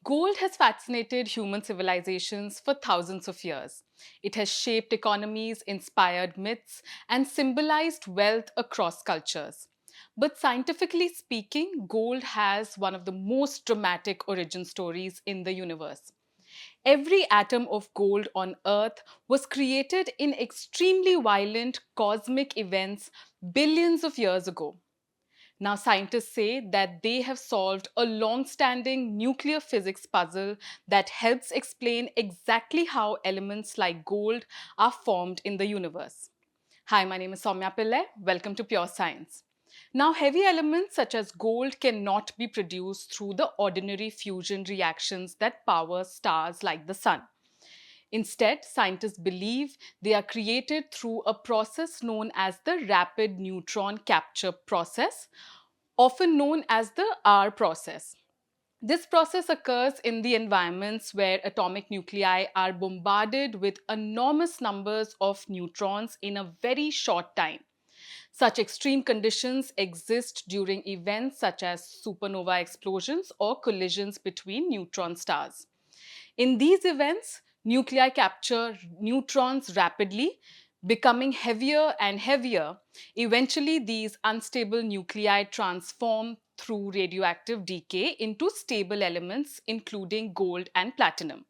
Gold has fascinated human civilizations for thousands of years. It has shaped economies, inspired myths, and symbolized wealth across cultures. But scientifically speaking, gold has one of the most dramatic origin stories in the universe. Every atom of gold on Earth was created in extremely violent cosmic events billions of years ago. Now, scientists say that they have solved a long standing nuclear physics puzzle that helps explain exactly how elements like gold are formed in the universe. Hi, my name is Soumya Pillai. Welcome to Pure Science. Now, heavy elements such as gold cannot be produced through the ordinary fusion reactions that power stars like the sun. Instead, scientists believe they are created through a process known as the rapid neutron capture process, often known as the R process. This process occurs in the environments where atomic nuclei are bombarded with enormous numbers of neutrons in a very short time. Such extreme conditions exist during events such as supernova explosions or collisions between neutron stars. In these events, nuclei capture neutrons rapidly, becoming heavier and heavier. Eventually, these unstable nuclei transform through radioactive decay into stable elements, including gold and platinum.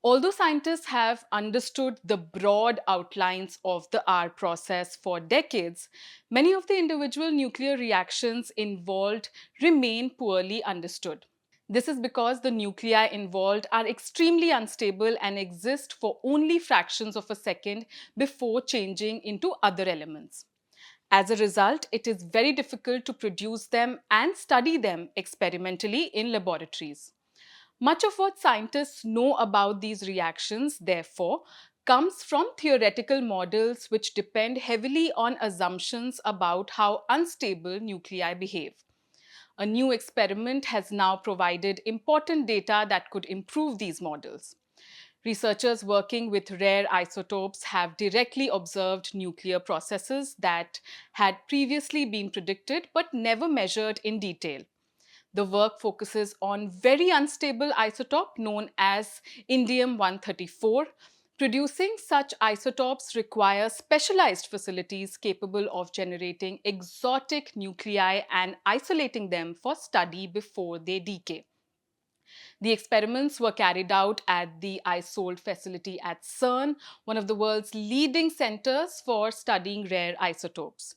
Although scientists have understood the broad outlines of the R process for decades, many of the individual nuclear reactions involved remain poorly understood. This is because the nuclei involved are extremely unstable and exist for only fractions of a second before changing into other elements. As a result, it is very difficult to produce them and study them experimentally in laboratories. Much of what scientists know about these reactions, therefore, comes from theoretical models which depend heavily on assumptions about how unstable nuclei behave. A new experiment has now provided important data that could improve these models. Researchers working with rare isotopes have directly observed nuclear processes that had previously been predicted but never measured in detail. The work focuses on very unstable isotope known as indium 134. Producing such isotopes require specialized facilities capable of generating exotic nuclei and isolating them for study before they decay. The experiments were carried out at the ISOLDE facility at CERN, one of the world's leading centers for studying rare isotopes.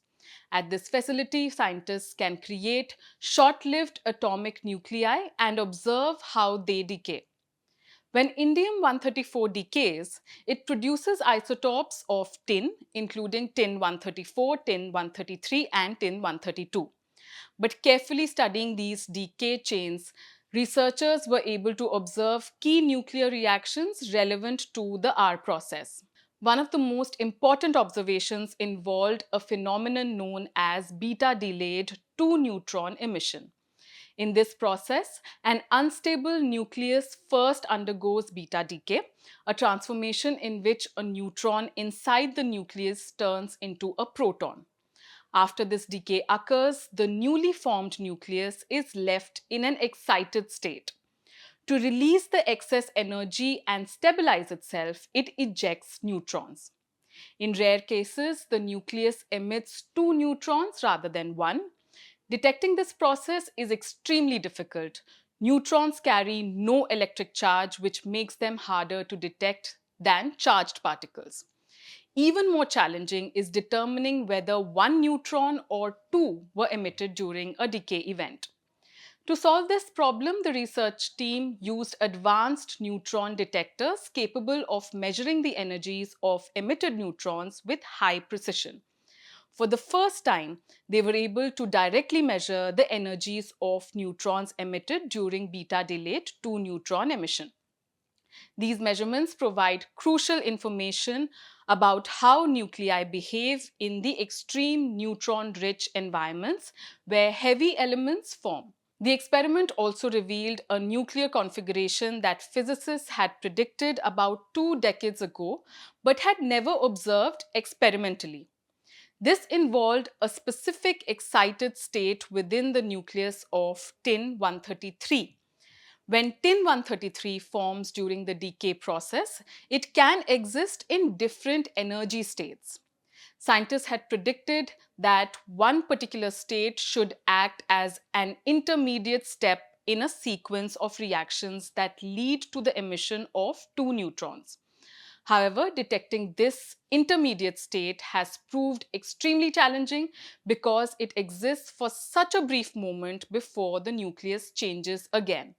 At this facility, scientists can create short lived atomic nuclei and observe how they decay. When indium 134 decays, it produces isotopes of tin, including tin 134, tin 133, and tin 132. But carefully studying these decay chains, researchers were able to observe key nuclear reactions relevant to the R process. One of the most important observations involved a phenomenon known as beta delayed 2 neutron emission. In this process, an unstable nucleus first undergoes beta decay, a transformation in which a neutron inside the nucleus turns into a proton. After this decay occurs, the newly formed nucleus is left in an excited state. To release the excess energy and stabilize itself, it ejects neutrons. In rare cases, the nucleus emits two neutrons rather than one. Detecting this process is extremely difficult. Neutrons carry no electric charge, which makes them harder to detect than charged particles. Even more challenging is determining whether one neutron or two were emitted during a decay event. To solve this problem, the research team used advanced neutron detectors capable of measuring the energies of emitted neutrons with high precision. For the first time, they were able to directly measure the energies of neutrons emitted during beta delayed 2 neutron emission. These measurements provide crucial information about how nuclei behave in the extreme neutron rich environments where heavy elements form. The experiment also revealed a nuclear configuration that physicists had predicted about 2 decades ago but had never observed experimentally. This involved a specific excited state within the nucleus of tin 133. When tin 133 forms during the decay process, it can exist in different energy states. Scientists had predicted that one particular state should act as an intermediate step in a sequence of reactions that lead to the emission of two neutrons. However, detecting this intermediate state has proved extremely challenging because it exists for such a brief moment before the nucleus changes again.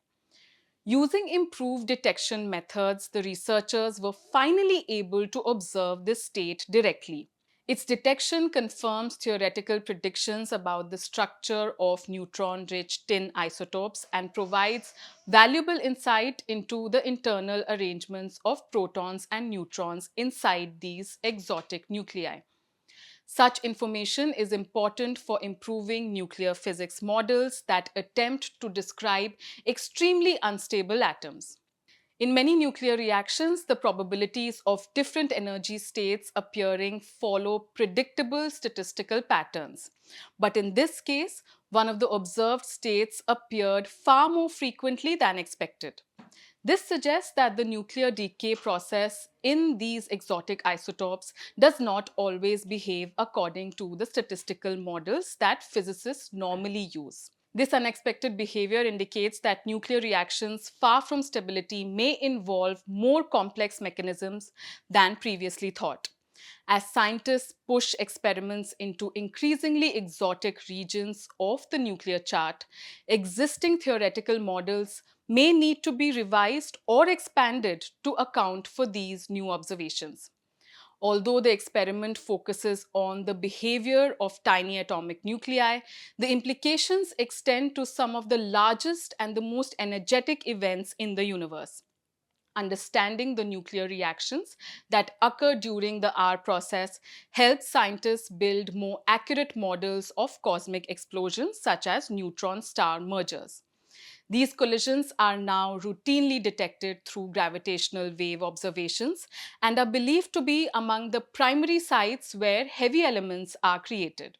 Using improved detection methods, the researchers were finally able to observe this state directly. Its detection confirms theoretical predictions about the structure of neutron rich tin isotopes and provides valuable insight into the internal arrangements of protons and neutrons inside these exotic nuclei. Such information is important for improving nuclear physics models that attempt to describe extremely unstable atoms. In many nuclear reactions, the probabilities of different energy states appearing follow predictable statistical patterns. But in this case, one of the observed states appeared far more frequently than expected. This suggests that the nuclear decay process in these exotic isotopes does not always behave according to the statistical models that physicists normally use. This unexpected behavior indicates that nuclear reactions far from stability may involve more complex mechanisms than previously thought. As scientists push experiments into increasingly exotic regions of the nuclear chart, existing theoretical models may need to be revised or expanded to account for these new observations. Although the experiment focuses on the behavior of tiny atomic nuclei, the implications extend to some of the largest and the most energetic events in the universe. Understanding the nuclear reactions that occur during the R process helps scientists build more accurate models of cosmic explosions such as neutron star mergers. These collisions are now routinely detected through gravitational wave observations and are believed to be among the primary sites where heavy elements are created.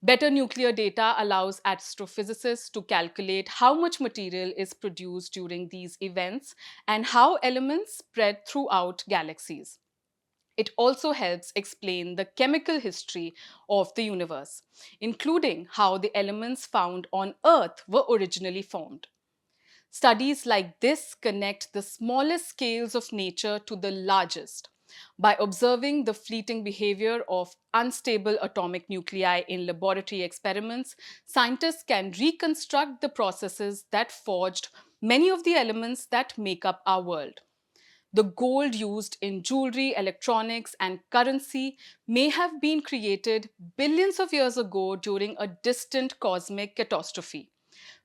Better nuclear data allows astrophysicists to calculate how much material is produced during these events and how elements spread throughout galaxies. It also helps explain the chemical history of the universe, including how the elements found on Earth were originally formed. Studies like this connect the smallest scales of nature to the largest. By observing the fleeting behavior of unstable atomic nuclei in laboratory experiments, scientists can reconstruct the processes that forged many of the elements that make up our world. The gold used in jewelry, electronics, and currency may have been created billions of years ago during a distant cosmic catastrophe.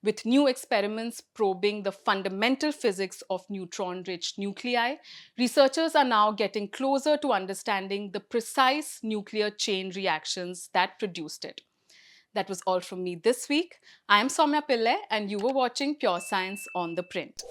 With new experiments probing the fundamental physics of neutron rich nuclei, researchers are now getting closer to understanding the precise nuclear chain reactions that produced it. That was all from me this week. I am Soumya Pillai, and you were watching Pure Science on the Print.